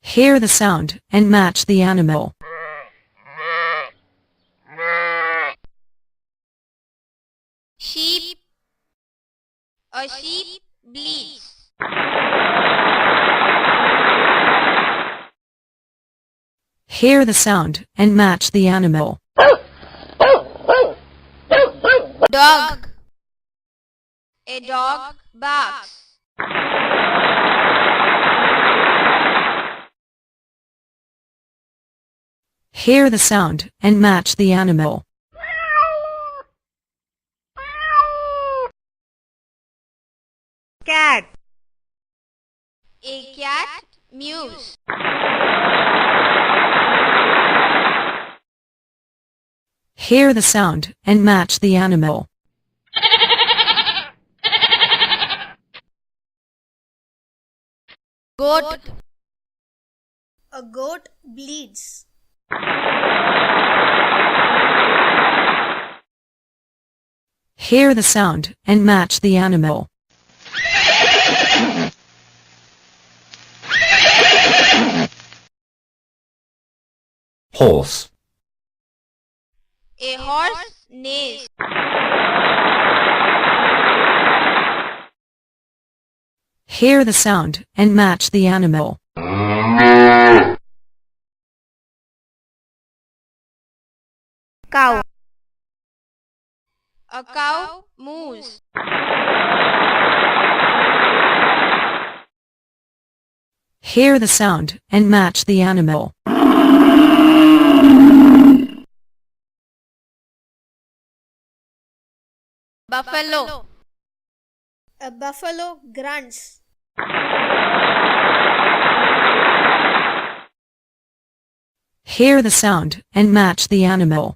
Hear the sound and match the animal. Sheep. A sheep bleats. Hear the sound and match the animal. Dog. A dog barks. Hear the sound and match the animal. Cat. A cat mews. Hear the sound and match the animal. Goat. A goat bleats. Hear the sound and match the animal. Horse. A horse neighs. Hear the sound and match the animal. Cow. A cow moos. Hear the sound and match the animal. Buffalo. A buffalo grunts. Hear the sound and match the animal.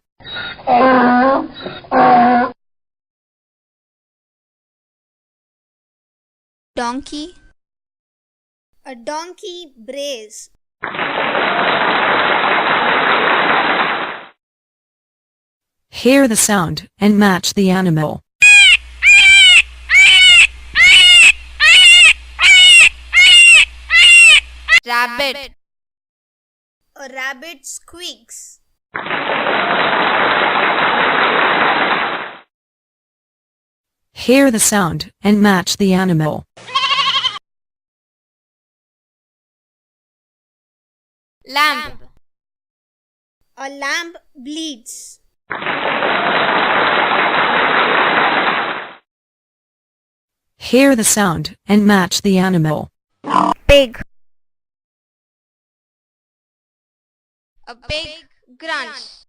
Donkey. A donkey brays. Hear the sound and match the animal. Rabbit. A rabbit squeaks. Hear the sound and match the animal. Lamb. A lamb bleats. Hear the sound and match the animal. Pig. A pig grunts.